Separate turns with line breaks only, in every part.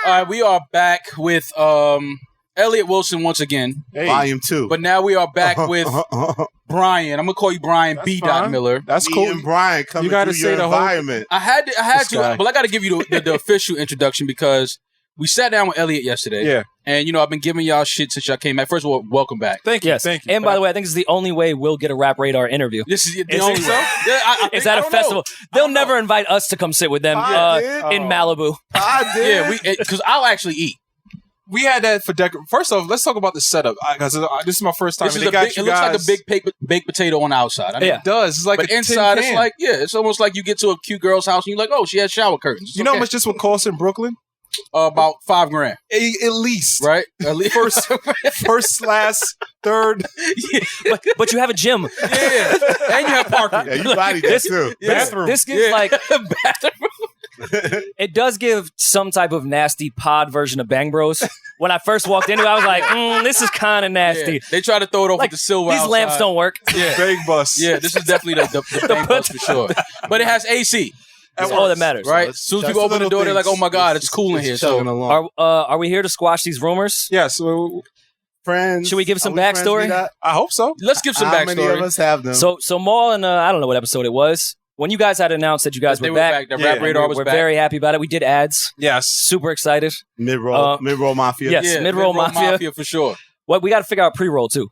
right, we are back with Elliot Wilson once again.
Hey. Volume 2.
But now we are back with Brian. I'm going to call you Brian B. Miller.
That's cool. And Brian coming you gotta through your environment.
I had to, but I got to give you the official introduction because we sat down with Elliot yesterday.
Yeah.
And, you know, I've been giving y'all shit since y'all came back. First of all, welcome back.
Thank you.
Yes.
Thank you.
And by the way, I think this is the only way we'll get a Rap Radar interview.
This is the only way. So? Yeah,
it's at a festival. They'll never invite us to come sit with them in Malibu.
I did.
Yeah, because I'll actually eat.
We had that for First off, let's talk about the setup because this is my first time.
It looks like a big baked potato on the outside. I mean,
it does. It's like
but inside, it's like it's almost like you get to a cute girl's house and you're like, oh, she has shower curtains.
You know how much this would cost in Brooklyn?
About $5,000.
At least,
right? At least
first, last, third.
Yeah. But you have a gym.
Yeah, and you have parking.
Yeah, you body that too.
Bathroom.
This gives like bathroom. It does give some type of nasty pod version of Bang Bros. When I first walked into it, I was like, this is kind of nasty.
Yeah. They try to throw it off with the silver
These
outside.
lamps don't work.
Yeah.
Bang bus.
Yeah, this is definitely the Bang bus for sure. But it has AC.
That's all that matters.
Right? As soon as people open the door, they're like, oh my God, it's cool in here. So,
are we here to squash these rumors?
Yeah, so
friends.
Should we give some backstory?
I hope so.
Let's give some backstory.
How many of us have them?
So Maul and I don't know what episode it was. When you guys had announced that you guys were back.
The Rap Radar was
back. We're
back.
very happy about it. We did ads.
Yes.
Super excited.
Mid-roll Mafia.
Yes,
yeah,
Mid-roll Mafia
for sure.
Well, we got to figure out pre-roll too.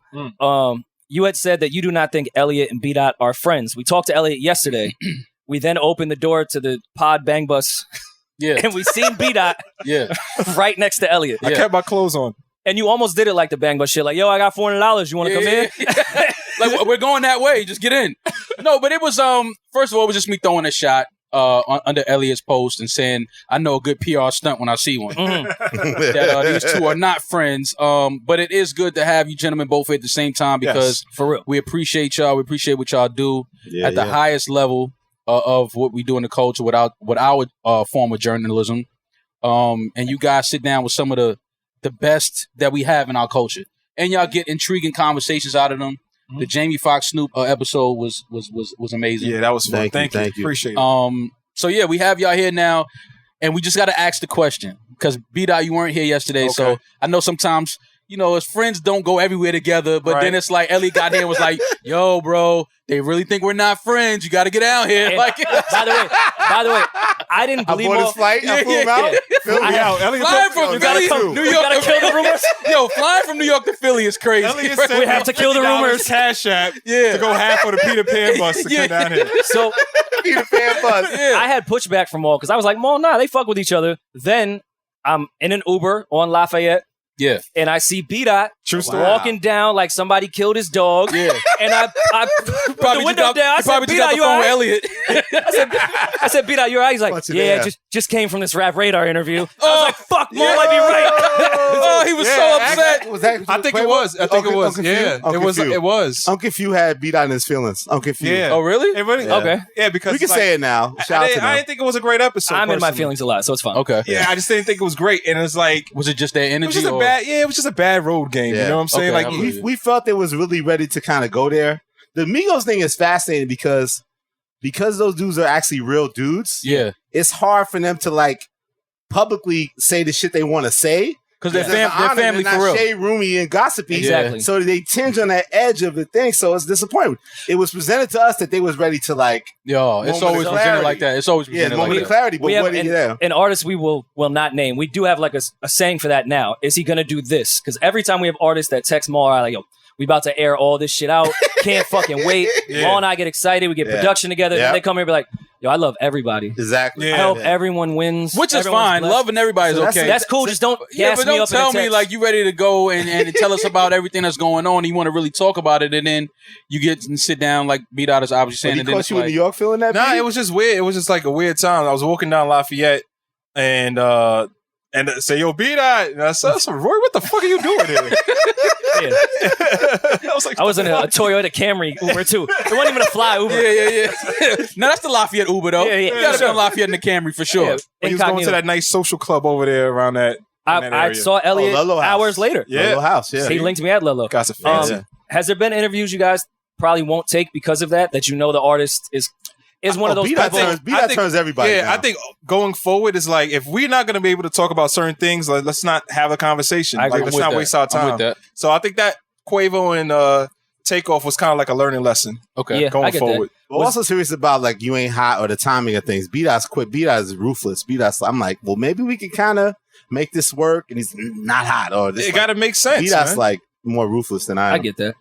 You had said that you do not think Elliot and B-Dot are friends. We talked to Elliot yesterday. We then opened the door to the pod Bang Bus.
Yeah.
And we seen B-Dot right next to Elliot.
I kept my clothes on.
And you almost did it like the Bang Bus shit. Like, yo, I got $400. You want to come in?
Like, we're going that way. Just get in. No, but it was, first of all, it was just me throwing a shot under Elliot's post and saying, I know a good PR stunt when I see one. That these two are not friends. But it is good to have you gentlemen both at the same time because
for real,
we appreciate y'all. We appreciate what y'all do at the highest level of what we do in the culture with our form of journalism. And you guys sit down with some of the best that we have in our culture. And y'all get intriguing conversations out of them. The Jamie Foxx Snoop episode was amazing.
Yeah, that was fun. Thank you. Appreciate it.
So yeah, we have y'all here now, and we just got to ask the question because B-Dot, you weren't here yesterday, so I know sometimes as friends don't go everywhere together, but then it's like Ellie got here and was like, "Yo, bro, they really think we're not friends. You got to get out here."
And
like,
by the way, I didn't believe
his flight. I flew him out.
Fill me out.
Flying from Philly to New York.
You gotta kill the rumors.
Yo, flying from New York to Philly is crazy.
We have to kill the rumors.
Cash app to go half on the Peter Pan bus to come down here.
So
Peter Pan bus.
I had pushback from Maul because I was like, Maul, nah, they fuck with each other. Then I'm in an Uber on Lafayette.
Yeah.
And I see B-Dot
walking
down like somebody killed his dog.
Yeah.
And I put the window down. I said, B-Dot, you all right?
Elliot.
I said, B-Dot, you all right? He's like, yeah, just came from this Rap Radar interview. I was like, fuck, Maul might be right.
Oh, he was so upset.
I think it was. Yeah, it was.
Uncle Few had B-Dot in his feelings. Uncle Few.
Yeah.
Oh, really?
Okay.
Yeah, because
we can say it now. Shout out to them.
I didn't think it was a great episode.
I'm in my feelings a lot, so it's fine.
Okay.
Yeah, I just didn't think it was great. And it was like,
was it just their energy?
It was just a bad road game. You know what I'm saying?
Okay,
like
we felt they was really ready to kind of go there. The Migos thing is fascinating because those dudes are actually real dudes.
Yeah.
It's hard for them to like publicly say the shit they want to say.
Because they're family for real.
They're not shade roomy and gossipy.
Exactly.
So they tinge on that edge of the thing. So it's disappointing. It was presented to us that they was ready to like.
Yo, it's always presented like that. It's always presented like that.
Moment of clarity. But what do you have?
An artist we will not name. We do have like a saying for that now. Is he going to do this? Because every time we have artists that text Maul, like, yo, we about to air all this shit out. Can't fucking wait. Maul and I get excited. We get production together. And they come here and be like, yo, I love everybody.
Exactly.
I hope everyone wins.
Which is fine.
Blessed.
Loving everybody is okay.
That's cool. Just don't gas
but
me
don't
up
tell
in a
me
text.
like you ready to go and tell us about everything that's going on. You want to really talk about it, and then you get and sit down like B-Dot is obviously saying.
He caught you in New York feeling that?
Nah, it was just weird. It was just like a weird time. I was walking down Lafayette and say, yo, B-Dot. And I said, Rory, what the fuck are you doing here?
I was in a Toyota Camry Uber too. It wasn't even a fly Uber.
Yeah. No, that's the Lafayette Uber though.
Yeah.
You gotta be on Lafayette in the Camry for sure.
Yeah.
He was going to that nice social club over there around that.
I saw Elliot hours later.
Yeah. Lolo House, yeah.
He linked me at Lolo.
Got some fancy.
Has there been interviews you guys probably won't take because of that you know the artist is is one of those
B-Dot
people.
turns everybody down.
I think going forward is like, if we're not going to be able to talk about certain things, like, let's not have a conversation.
I agree.
Let's not waste our
I'm
time.
with that.
So I think that Quavo and Takeoff was kind of like a learning lesson.
Okay.
Yeah, I
Going
get
forward.
We're also serious about like you ain't hot or the timing of things. B-Dot's quick. B-Dot is ruthless. B-Dot's, I'm like, well, maybe we can kind of make this work, and he's not hot. Or this,
It got to make sense.
B-Dot's
Man.
like more ruthless than I am.
I get that.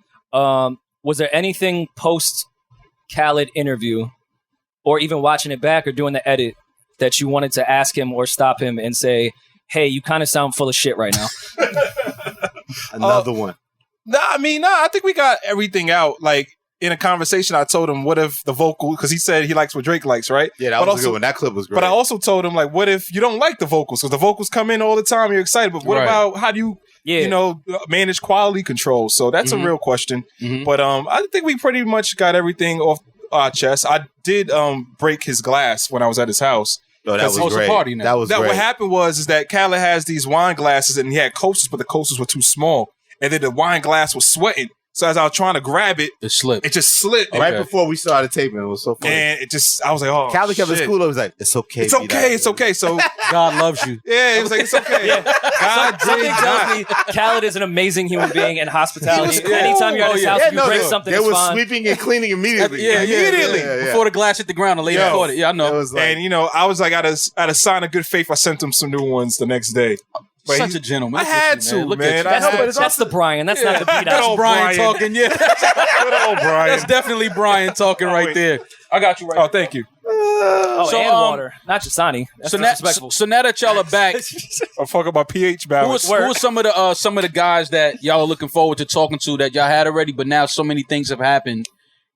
Was there anything post Khaled interview, or even watching it back or doing the edit, that you wanted to ask him or stop him and say, "Hey, you kind of sound full of shit right now"?
Another one.
I think we got everything out. Like, in a conversation, I told him, what if the vocal, because he said he likes what Drake likes, right?
Yeah, that was a good one. That clip was great.
But I also told him, like, what if you don't like the vocals? Because the vocals come in all the time, you're excited. But what
Right.
about how do you, manage quality control? So that's a real question.
Mhm.
But I think we pretty much got everything off our chest. I did break his glass when I was at his house.
Oh, that was
it's a
great.
party now.
That was great.
What happened was that Khaled has these wine glasses and he had coasters, but the coasters were too small. And then the wine glass was sweating. So as I was trying to grab it,
It slipped.
it just slipped.
Right
Okay.
before we started taping, it was so funny.
And I was like, oh,
Khaled kept his
shit.
cool. He was like, "It's okay.
It's okay. It's okay. So,
God loves you.
yeah, it was like, it's okay. God
Something
did
tells
not.
me Khaled is an amazing human being and hospitality.
He was cool.
Anytime you're at his house,
Yeah,
if you break
no,
something,
There
it's
was
fine.
sweeping and cleaning immediately.
Immediately.
Before the glass hit the ground, the lady
Yo.
caught it. Yeah, I know.
It was like,
And, I was like, out of sign of good faith, I sent him some new ones the next day. But
Such a gentleman.
I
Look at
had
you,
to,
Look
man.
at you.
That's the Brian. That's not the beat
Good
That's
old
Brian
Brian.
talking. Yeah,
Good old Brian.
that's definitely Brian talking right
wait.
there. I got you right.
Oh, thank you.
Oh,
So,
and water. Not Jasani. That's
So
disrespectful.
now that y'all are back,
I'm fucking about pH
who
balance.
was some of the guys that y'all are looking forward to talking to that y'all had already, but now so many things have happened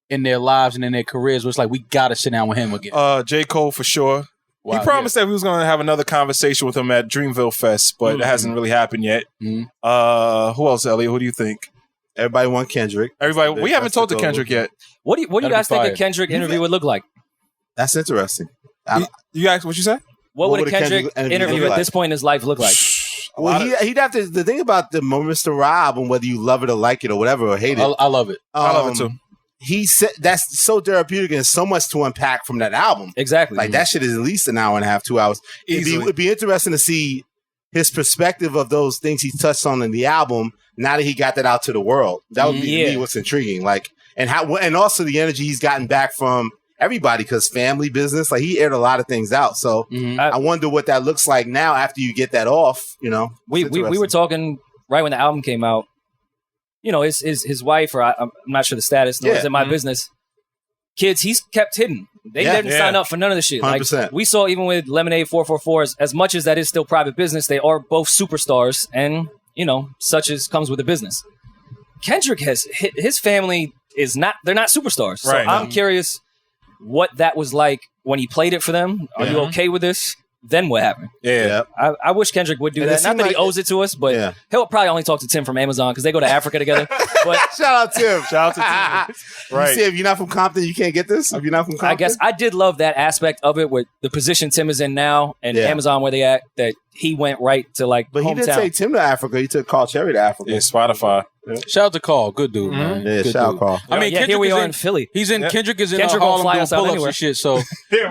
in their lives and in their careers where it's like we gotta sit down with him again.
J. Cole for sure.
Wow,
He promised that we was going to have another conversation with him at Dreamville Fest, but it hasn't really happened yet.
Mhm.
Who else, Elliot? Who do you think?
everybody want Kendrick.
Everybody, we haven't
That's
told to
the
Kendrick
goal.
yet.
What do you
That'd
guys
be
think
fire.
a Kendrick interview would look like?
That's interesting.
You asked what you said?
What would a Kendrick
interview
interview
look
at
like?
this point in his life look like?
Well, he'd have to. The thing about the Mr. Rob and whether you love it or like it or whatever or hate it,
I love it.
I love it too.
He said that's so therapeutic and so much to unpack from that album.
Exactly.
Like that shit is at least an hour and a half, 2 hours.
Easily.
It'd be interesting to see his perspective of those things he touched on in the album. Now that he got that out to the world, that would be to me what's intriguing. Like, and also the energy he's gotten back from everybody because family business. Like he aired a lot of things out. So I wonder what that looks like now after you get that off.
we were talking right when the album came out. His wife, or I'm not sure the status, nor is it my business. Kids, he's kept hidden. They didn't sign up for none of the shit.
100%.
Like we saw even with Lemonade 444, as much as that is still private business, they are both superstars, and such as comes with the business. Kendrick his family is not. They're not superstars. So
Right.
I'm curious what that was like when he played it for them. Are you okay with this? Then what happened?
Yeah.
I wish Kendrick would do
And it
that. Not
seemed
that he
like-
owes it to us, but he'll probably only talk to Tim from Amazon because they go to Africa together. But
Shout out Tim.
Shout out to Tim.
You say if you're not from Compton, you can't get this. If you're not from Compton,
I guess I did love that aspect of it with the position Tim is in now and
Yeah.
Amazon where they at, that he went right to like
But he
hometown.
didn't take Tim to Africa. He took Carl Cherry to Africa.
Yeah, Spotify.
Shout out to Carl, good dude, man.
Yeah,
Good
shout out
dude.
Carl.
I mean,
yeah,
Kendrick
here we
is
are
in
in Philly.
He's in Kendrick is in
Kendrick gonna
Harlem
fly
doing
us out
pull-ups
anywhere.
and shit. So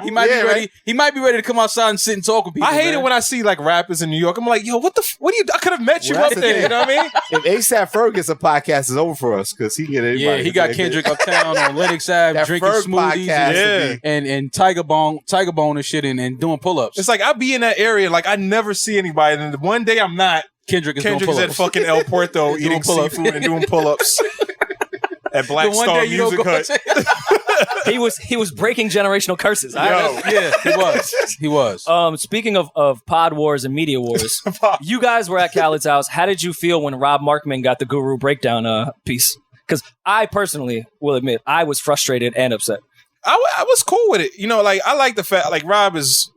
he might be ready.
right?
He might be ready to come outside and sit and talk with people.
I hate it
man.
when I see like rappers in New York. I'm like, yo, what do you? I could have met you
Well,
up
that's the
there.
thing.
You know what I mean?
If ASAP Ferg gets a podcast, it's over for us because he can get anybody.
Yeah, he got Kendrick uptown on Lennox Ave
That
drinking
Ferg
smoothies
podcast
Yeah.
would be-
and Tiger Bone and shit and doing pull-ups.
It's like I be in that area, like I never see anybody, and one day I'm not.
Kendrick is
Kendrick
doing
is at
pull-ups.
fucking El Puerto
Doing
eating
pull-ups.
seafood and doing pull-ups at Black
The one
Star
day you don't
Music
go
Hut.
He was breaking generational curses.
Yeah, he was.
Speaking of pod wars and media wars, you guys were at Khaled's house. How did you feel when Rob Markman got the Guru breakdown piece? Because I personally will admit I was frustrated and upset.
I was cool with it. Like I like the fact, like Rob is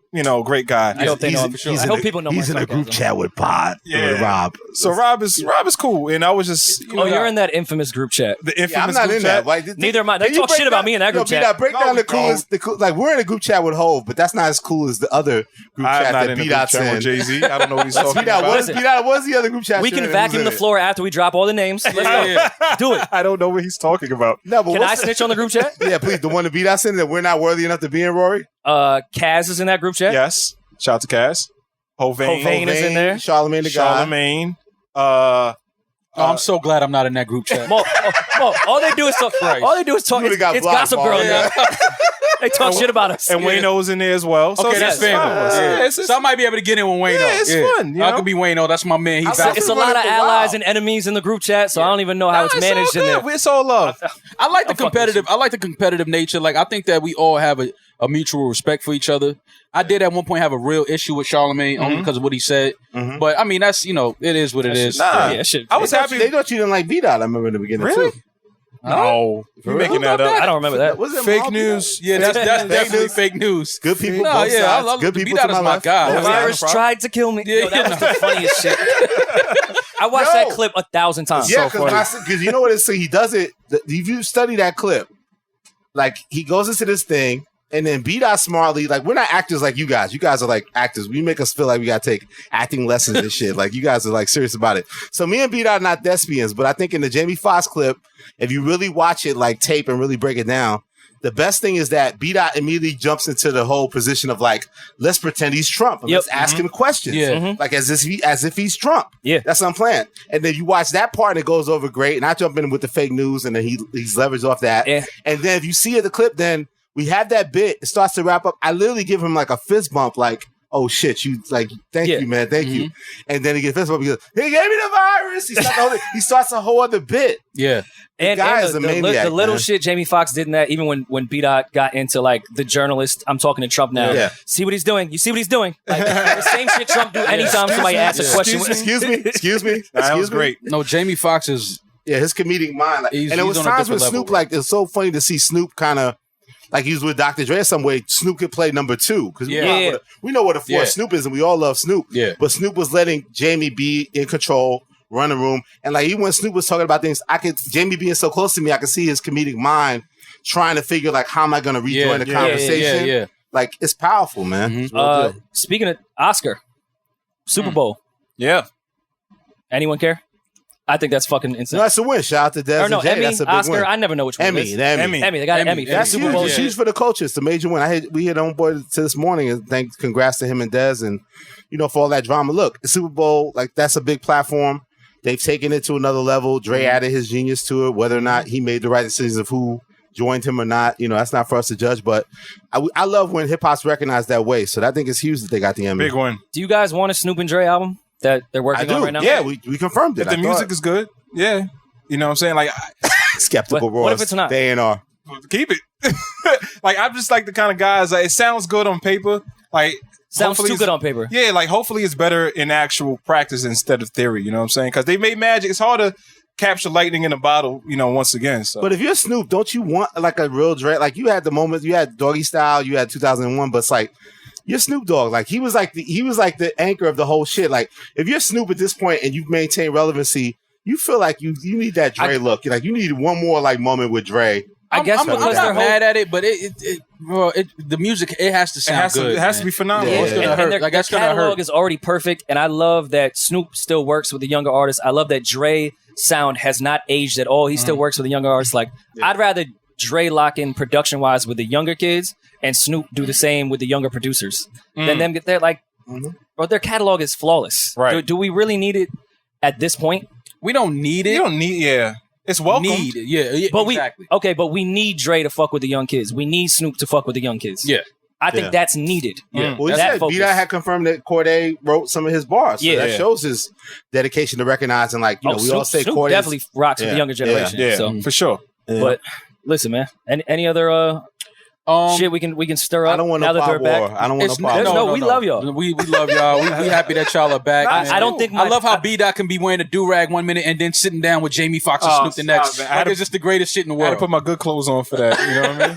great guy.
I hope they know him for sure. I hope people know.
He's in a group chat with Pod.
Yeah,
with Rob.
So Rob is cool, and I was just.
You're in that infamous group chat.
The infamous
I'm not
group
in
chat.
that. Like,
Neither am I. They talk shit about me in that group chat.
Break down the coolest. Like we're in a group chat with Hov, but that's not as cool as the other group chat that B-Dot's in.
Jay Z. I don't know what he's talking about.
What's the other group chat?
We can vacuum the floor after we drop all the names. Let's go. Do it.
I don't know what he's talking about.
No, but
Can I snitch on the group chat?
Yeah, please. The one that B-Dot's in that we're not worthy enough to be in, Rory.
Kaz is in that group chat.
Yes. Shout out to Kaz. Hovain
is in there.
Charlemagne the guy.
Charlemagne.
I'm so glad I'm not in that group chat.
Mo, all they do is talk. All they do is talk. It's Gossip Girl in there. They talk shit about us.
And Wayno's in there as well. So
Okay, that's fair. So I might be able to get in with Wayno.
Yeah, it's fun.
I could be Wayno. That's my man.
It's a lot of allies and enemies in the group chat, so I don't even know how it's managed in there.
It's all love.
I like the competitive. I like the competitive nature. Like I think that we all have a mutual respect for each other. I did at one point have a real issue with Charlemagne only because of what he said. But I mean, that's it is what it is.
I was happy.
They thought you didn't like B-Dot. I remember in the beginning too.
No, you're making that up.
I don't remember that.
Was it
Fake news.
Yeah, that's definitely fake news.
Good people.
No,
both
yeah, I
sides.
love
Good people.
B-Dot is my guy.
Demaris tried to kill me. Yo, that was the funniest shit. I watched that clip 1,000 times.
Yeah, because you know what it is. So he does it. If you study that clip, like he goes into this thing. And then B-Dot smartly, like, we're not actors like you guys. You guys are like actors. We make us feel like we got to take acting lessons and shit. Like, you guys are like serious about it. So me and B-Dot are not thespians, but I think in the Jamie Foxx clip, if you really watch it like tape and really break it down, the best thing is that B-Dot immediately jumps into the whole position of like, let's pretend he's Trump. And let's ask him questions. Yeah. Like as if he's Trump.
Yeah.
That's what I'm playing. And then you watch that part and it goes over great. And I jump in with the fake news and then he's leveraged off that. Yeah. And then if you see the clip, then we have that bit. It starts to wrap up. I literally give him like a fist bump, like, "Oh shit, you like, thank you, man, thank you." And then he gets fist bump. He goes, "He gave me the virus." He starts a whole other bit.
Yeah,
the guy is a maniac.
The little shit Jamie Foxx did in that, even when B-Dot got into like the journalist. I'm talking to Trump now. Yeah. See what he's doing. You see what he's doing. Like, the same shit Trump do anytime somebody asks a question.
Excuse me.
That was great.
No, Jamie Foxx is
his comedic mind. Like, and it was times with Snoop. Like it's so funny to see Snoop kind of. Like he was with Dr. Dre in some way, Snoop could play number 2 because we know what a force Snoop is, and we all love Snoop. Yeah. But Snoop was letting Jamie be in control, run the room, and like even when Snoop was talking about things, Jamie being so close to me, I could see his comedic mind trying to figure like how am I going to rejoin the conversation. Yeah. Like it's powerful, man.
Speaking of Oscar, Super Bowl.
Yeah.
Anyone care? I think that's fucking insane.
No, that's a win. Shout out to Des and Jay.
Emmy,
that's a big
Oscar,
win.
I never know which one
Emmy.
it is. Emmy. They got an Emmy.
That's
Super
huge.
Bowl.
It's huge for the culture. It's a major win. We hit on board to this morning and congrats to him and Des and for all that drama. Look, the Super Bowl, like that's a big platform. They've taken it to another level. Dre added his genius to it. Whether or not he made the right decisions of who joined him or not, that's not for us to judge. But I love when hip hop's recognized that way. So I think it's huge that they got the Emmy.
Big one.
Do you guys want a Snoop and Dre album that they're working on right now?
Yeah, we confirmed it.
If the music is good, yeah. You know what I'm saying? Like
skeptical Ross.
What if it's not?
They A&R.
Keep it. Like I'm just like the kind of guys. Like it sounds good on paper. Like
sounds too good on paper.
Yeah. Like hopefully it's better in actual practice instead of theory. You know what I'm saying? Because they made magic. It's hard to capture lightning in a bottle. Once again. So.
But if you're Snoop, don't you want like a real Dre? Like you had the moment. You had Doggy Style. You had 2001. But it's like. You're Snoop Dogg. Like he was like the anchor of the whole shit. Like if you're Snoop at this point and you've maintained relevancy. You feel like you need that Dre look. Like you need one more like moment with Dre.
I guess I'm not mad at it, but the music it has to sound good.
It has to be phenomenal.
Yeah. And their catalog is already perfect, and I love that Snoop still works with the younger artists. I love that Dre sound has not aged at all. He still works with the younger artists. Like I'd rather Dre lock in production wise with the younger kids, and Snoop do the same with the younger producers. Then them get there like, bro, their catalog is flawless.
Right?
Do we really need it at this point?
We don't need it.
You don't need, It's welcome.
But
exactly.
But we need Dre to fuck with the young kids. We need Snoop to fuck with the young kids.
Yeah.
I think that's needed.
Yeah. Well, B-Dot had confirmed that Corday wrote some of his bars. So that shows his dedication to recognizing, like, we all say
Snoop
Corday
definitely rocks with the younger generation.
Yeah,
so.
for sure.
Yeah.
But listen, man, any other shit we can stir up.
I don't want no pop war. I don't want no pop
war. We love y'all.
We love y'all. We happy that y'all are back.
I don't think.
I love how B-Dot can be wearing a do-rag one minute and then sitting down with Jamie Foxx and Snoop the next. It's just the greatest shit in the world.
I had to put my good clothes on for that. You know what I mean?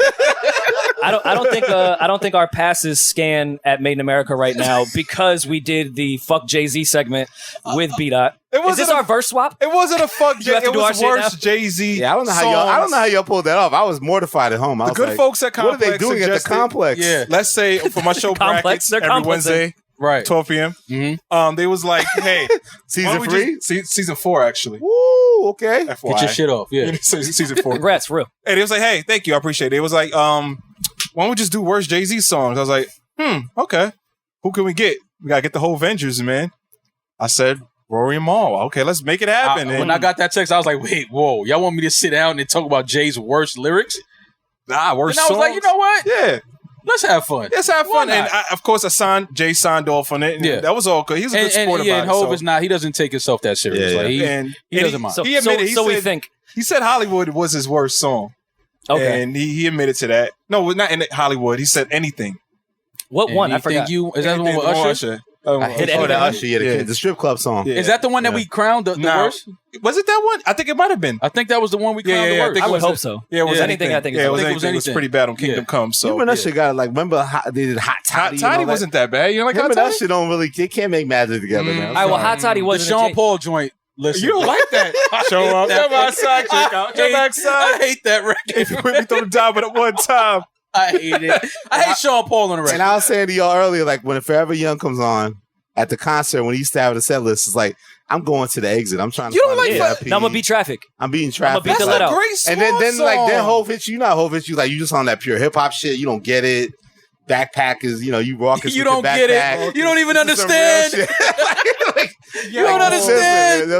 I don't think our passes scan at Made in America right now because we did the fuck Jay-Z segment with B-Dot. Is this our verse swap?
It wasn't a fuck Jay-Z. It was worse Jay-Z.
Yeah, I don't know how y'all pulled that off. I was mortified at home. I was
good folks at Complex.
What are they doing at the Complex?
Yeah. Let's say for my show brackets every Wednesday.
Right,
12 p.m. Mm-hmm. They was like, "Hey,
season 3,
season 4, actually."
Woo, okay.
FYI.
Get your shit off. Yeah,
season 4.
Congrats, for real.
And it was like, "Hey, thank you, I appreciate it." It was like, "Why don't we just do worst Jay-Z songs?" I was like, okay. Who can we get? We gotta get the whole Avengers, man. I said, Rory and Mal. Okay, let's make it happen.
When I got that text, I was like, "Wait, whoa, y'all want me to sit down and talk about Jay's worst lyrics?"
Worst.
And I was like, you know what?
Yeah.
Let's have fun.
Let's have fun. And of course, Jay signed off on it. And that was all good. He was a good sport about it.
And Hov is not. He doesn't take himself that serious.
Yeah.
Like he doesn't mind.
He admitted.
We think.
He said Hollywood was his worst song.
Okay.
And he admitted to that. No, not in Hollywood. He said anything.
What one? I forgot.
Is that the one with Usher?
I hate that Usher. Yeah, the strip club song.
Yeah. Is that the one that we crowned the worst?
Was it that one? I think it might have been.
I think that was the one we crowned the worst.
I would hope so.
Yeah, it was
anything. I think
it was anything. It was pretty bad on Kingdom Come. So
even Usher got remember they did Hot Toddy.
Hot Toddy wasn't that bad. You know, like
him and Usher don't really. They can't make magic together, man.
All right, well, Hot Toddy wasn't
the Sean Paul joint. Listen,
you don't like that. Show up. Come on, side chick out. Come back side.
I hate that record.
If you put me through the job at one time.
I hate it. I hate Sean Paul on the record.
And I was saying to y'all earlier, like when Forever Young comes on at the concert, when he used to have the set list, it's like I'm going to the exit. I'm trying to.
You don't
find
like
that?
No, I'm gonna beat traffic.
I'm beating traffic.
I'm gonna beat
That's a great song.
And then Hov hits you. Not Hov hits you. Like you just on that pure hip hop shit. You don't get it. Backpack is, you rocking.
You don't get it. You don't even understand. You don't understand.
You know what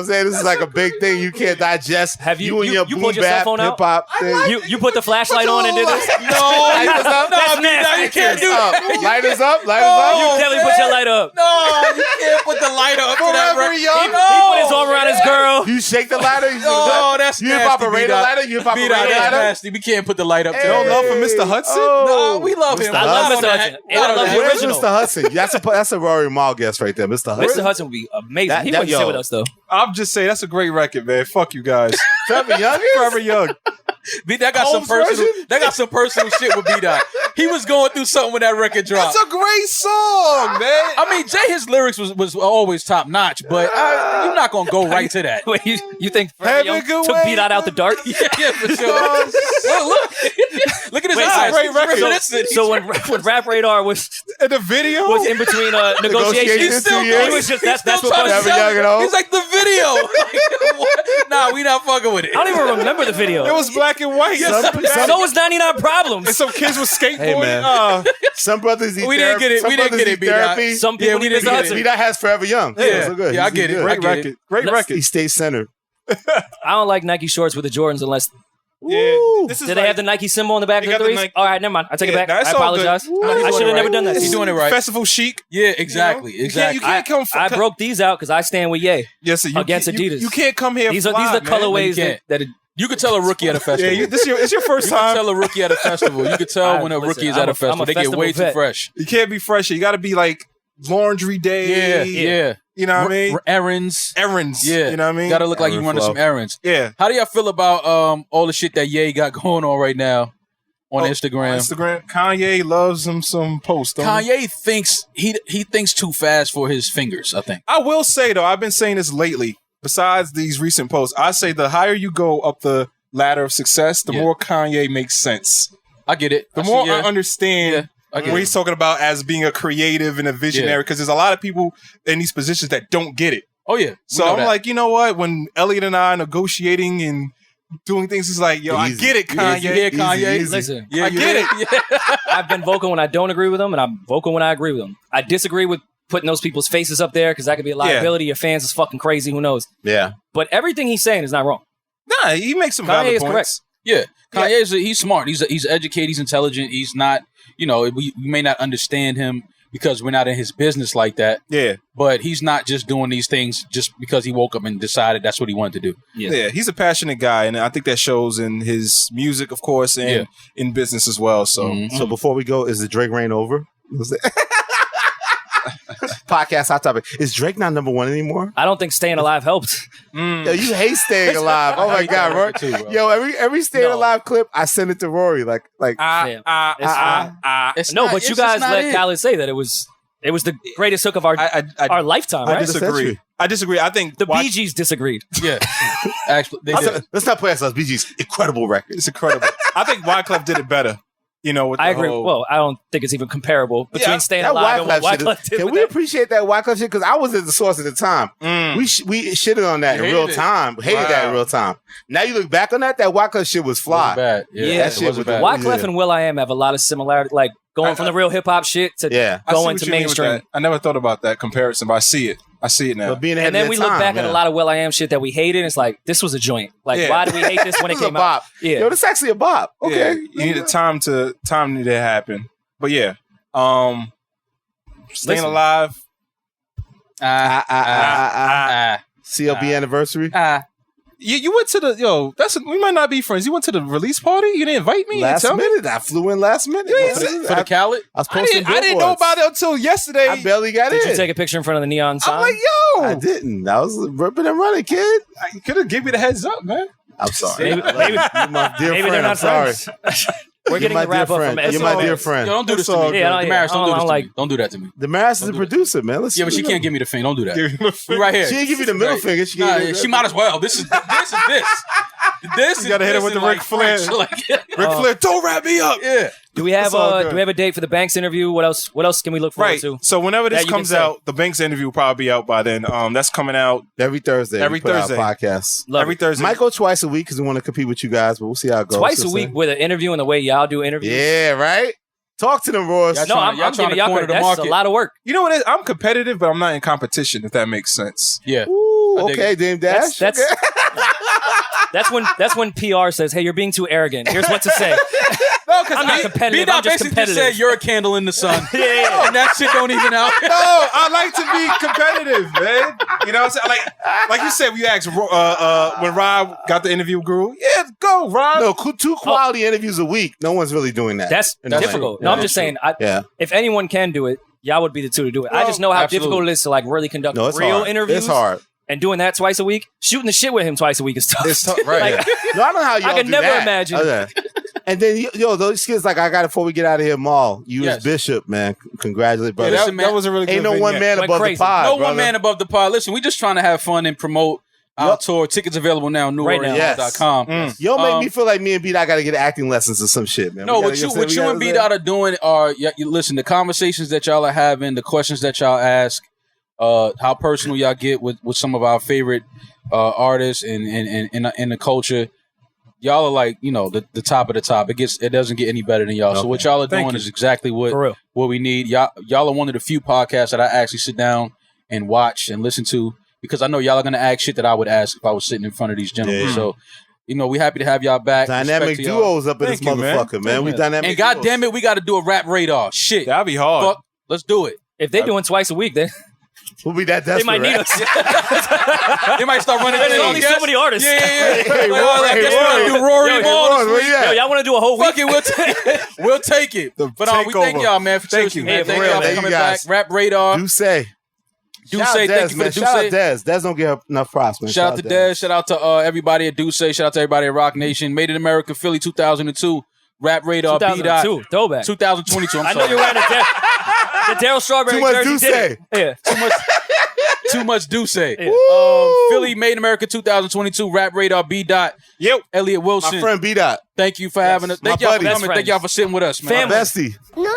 I'm saying? This is like a big thing you can't digest.
Have you
and your
you
boom
pulled your cell phone out?
Hip-hop thing.
You put the flashlight on and did this?
Light us up.
No,
you can't do that.
Light us up. Light us up.
You definitely put your light up.
No, you can't put the light up to that record.
He put his arm around his girl.
You shake the lighter.
No, that's
you hip operator lighter. You hip operator lighter.
Nasty. We can't put the light up to
No
that.
love for Mr. Hudson?
No, we love him.
I love Mr. Hudson. And I love the
Where's
original.
Mr. Hudson? That's a Rory Mal guest right there, Mr. Hudson.
Mr. Hudson would be amazing. He wouldn't sit with us though.
I'm just saying that's a great record, man. Fuck you guys.
Forever Young.
Forever Young.
That got some personal shit with B-Dot. He was going through something when that record dropped.
That's a great song, man.
I mean, Jay, his lyrics was always top notch, but you're not gonna go right to that.
Wait, you think Forever Young took B-Dot out the dark?
Yeah, for sure. Look at his eyes.
Great record.
So when Rap Radar was
in the video
was in between negotiations, he was just that's what
Forever Young at all.
He's like the video. Nah, we not fucking with it.
I don't even remember the video.
It was black and white.
So was 99 Problems.
And some kids were skateboarding.
Hey, man. Some brothers eat
We didn't get it. We didn't get it, B-Dot.
Some people need Mr. Hudson.
B-Dot has Forever Young.
Yeah,
so good.
I get it.
Great record. Great record.
He stays centered.
I don't like Nike shorts with the Jordans unless.
Yeah. This is
Did they have the Nike symbol on the back of the threes? All right, never mind. I take it back. I apologize. I should have never done that.
He's doing it right.
Festival chic.
Yeah, exactly. Exactly.
You can't come.
I broke these out because I stand with Ye.
Yes, sir,
against Adidas.
You can't come here.
These are the colorways that.
You could tell a rookie at a festival.
Yeah, it's your first
time. You
time.
can tell a rookie at a festival. You can tell when a rookie is at a festival. They get way too fresh.
You can't be fresh. You got to be like laundry day.
Yeah.
You know what I mean?
Errands.
Yeah. You know what I mean?
Got to look like you running some errands.
Yeah.
How do y'all feel about all the shit that Ye got going on right now on Instagram?
Kanye loves him some posts.
Kanye thinks he thinks too fast for his fingers, I think.
I will say though, I've been saying this lately. Besides these recent posts, I say the higher you go up the ladder of success, the more Kanye makes sense.
I get it.
The more I understand what he's talking about as being a creative and a visionary, because there's a lot of people in these positions that don't get it.
Oh, yeah.
So I'm like, you know what? When Elliot and I are negotiating and doing things, it's like, yo, I get it, Kanye.
Yeah, Kanye.
Easy.
Listen,
I get it.
Yeah.
I've been vocal when I don't agree with them, and I'm vocal when I agree with them. I disagree with putting those people's faces up there because that could be a liability. Your fans is fucking crazy. Who knows?
Yeah.
But everything he's saying is not wrong.
Nah, he makes some
Kanye
valid
is
points.
correct.
Yeah. Kanye he's smart. He's educated. He's intelligent. He's not, we may not understand him because we're not in his business like that.
Yeah.
But he's not just doing these things just because he woke up and decided that's what he wanted to do.
Yeah, he's a passionate guy, and I think that shows in his music, of course, and in business as well. So,
So before we go, is the Drake reign over? podcast hot topic. Is Drake not number one anymore?
I don't think Staying Alive helped.
Yo, you hate Staying Alive. Oh my God, Rory. Yo, every Staying Alive clip, I send it to Rory.
No, but you
it's
guys
not
let
it.
Khaled say that it was the greatest hook of our lifetime,
I
right?
disagree. I think
The Bee Gees disagreed.
Yeah, actually, they did.
Let's not play ourselves. BG's incredible record.
it's incredible. I think Wyclef did it better. You know, with
I
the
agree.
whole-
Well, I don't think it's even comparable between Staying
That
Alive and what
Wyclef
Wyclef
shit.
did.
Can
with
we
that.
appreciate that Wyclef shit? Because I was at the source at the time. We shitted on that
You
in real
hated it.
time. Hated that in real time. Now you look back on that Wyclef shit was fly.
Bad.
Yeah,
that shit was
bad.
bad.
Wyclef and Will.i.am have a lot of similarity, like going from the real hip hop shit to
I see
going
what
to
you mean with
mainstream.
that. I never thought about that comparison, but I see it. I see it now.
But being ahead
And then
of
we
their
look
time,
back at a lot of Will.i.am shit that we hated. And it's like, this was a joint. Like,
Yeah.
why do we hate this when it
This is a
came out?
bop.
Yeah.
Yo, this is actually a bop. Okay.
Yeah, you needed time to happen. But yeah, Staying
Listen.
Alive.
CLB anniversary.
You went to the we might not be friends. You went to the release party. You didn't invite me.
Last
and tell
minute. I flew in last minute.
For the Khaled?
I was
me.
posting
I didn't know
billboards.
about it until yesterday.
I barely got
Did
in.
you take a picture in front of the neon sign?
I'm like,
I
yo,
didn't. I was ripping and running, kid.
you could have given me the heads up, man.
I'm sorry.
Maybe-
You're my dear
Maybe
friend.
they're
I'm
not
sorry.
friends. We're
You're
getting
my
the wrap
dear
up
friend.
from
You're my dear
Yo,
friend.
don't do this to me.
Yeah, I don't-
Demaris, don't do
I
this
don't
to
like-
me. Don't do that to me.
Demaris is the producer, man. Let's
Yeah, but she can't give me the finger. Don't do that. We right here.
She didn't give you the middle finger. She,
Nah,
gave you
she might as well. This is this. This
You gotta hit her with the Ric Flair. Ric Flair, don't wrap me up.
Yeah.
Do we have
It's all good.
do we have a date for the Banks interview? What else can we look forward
Right.
to?
So whenever
That
this
you can
comes
say.
out, the Banks interview will probably be out by then. That's coming out
every Thursday.
Every
we put out
Thursday.
podcast.
Love
every
it.
Thursday.
Might go twice a week because we want to compete with you guys, but we'll see how it goes.
Twice
You
a
know
week
what
with an interview and the way y'all do interviews.
Yeah, right? Talk to them, Ross.
Y'all
No,
trying-
I'm
y'all trying
giving
to
y'all
corner
credit.
the
That's a
market.
lot of work.
You know what it is? I'm competitive, but I'm not in competition, if that makes sense.
Yeah.
Ooh,
I dig
okay,
it.
Dame Dash.
That's that's when PR says, "Hey, you're being too arrogant. Here's what to say."
No, because
I'm not competitive. I'm just
basically
competitive.
just said you're a candle in the sun.
Yeah.
And that shit don't even help.
No, I like to be competitive, man. You know what I'm saying? Like you said, when you asked when Rob got the interview guru, yeah, go, Rob.
No, 2 quality interviews a week. No one's really doing that.
That's
In the
difficult.
lane.
No,
Yeah,
I'm just saying.
Yeah.
If anyone can do it, y'all would be the two to do it. I
Well,
just know how
absolutely.
difficult it is to like really conduct
No, it's
real
hard.
interviews.
It's hard.
And doing that twice a week, shooting the shit with him twice a week is tough.
It's tough, right?
Like,
No, I don't know how y'all
I could
do
never
that.
imagine.
Okay. And then, those kids, like, I got it before we get out of here, Maul. You
Yes.
as Bishop, man. Congratulations,
Yeah,
brother.
that,
Listen, man,
that was a really good
Ain't no
vignette.
one man
Went
above
crazy.
the pod,
No
brother.
one man above the pod. Listen, we just trying to have fun and promote our
Yup.
tour. Tickets available now on
Right now.
newwarriors.com.
Y'all make me feel like me and B-Dot got to get acting lessons or some shit, man.
No,
We
what
gotta
you
get-
what
we
you
gotta-
and B-Dot are doing are listen, the conversations that y'all are having, the questions that y'all ask, how personal y'all get with some of our favorite artists and in the culture. Y'all are like, the top of the top. It doesn't get any better than y'all. So
Okay.
what y'all are
Thank
doing
you.
is exactly
for real.
what we need. Y'all are one of the few podcasts that I actually sit down and watch and listen to, because I know y'all are gonna ask shit that I would ask if I was sitting in front of these gentlemen.
Yeah.
So, we happy to have y'all back.
Dynamic
Respect to y'all.
duos up in this
Thank you, man.
motherfucker, man. We
Yeah.
dynamic
And God
duos.
damn it, we got to do a rap radar. Shit.
That'd be hard.
Fuck. Let's do it.
If they're doing twice a week, then
We'll be that desperate.
they might need
right?
us.
They might start running.
There's
things.
only so many artists.
Yeah.
Hey,
Like, oh, I
Rory,
guess we gotta do
Rory.
Rory
Yo,
and Maul
Rory,
this
where
week.
you at?
Yo, y'all want to do a whole week?
Fuck it, we'll take it. But we thank
takeover.
y'all, man, for
Thank
seriously,
you.
man.
Yeah,
Thank
for real,
y'all for
man.
coming
You
back.
guys.
Rap radar.
Dussé.
Dussé, thank you for the
Shout out
Dussé.
Dez. Dez don't get enough props, man.
Shout out to Dez. Shout out to everybody at Dussé. Shout out to everybody at Rock Nation. Made in America, Philly 2002. Rap radar.
2002, throwback.
2022. I'm
I
sorry.
know you're wearing the Daryl Strawberry
Too much
jersey. Did it. Yeah.
Too much Dussé.
Yeah.
Philly Made in America 2022. Rap radar. B. Dot.
Yep.
Elliot Wilson.
My friend B-Dot.
Thank you for having us. Thank
My
y'all for
buddy.
coming.
Best
Thank y'all for sitting with us, man.
Family.
Bestie.
No.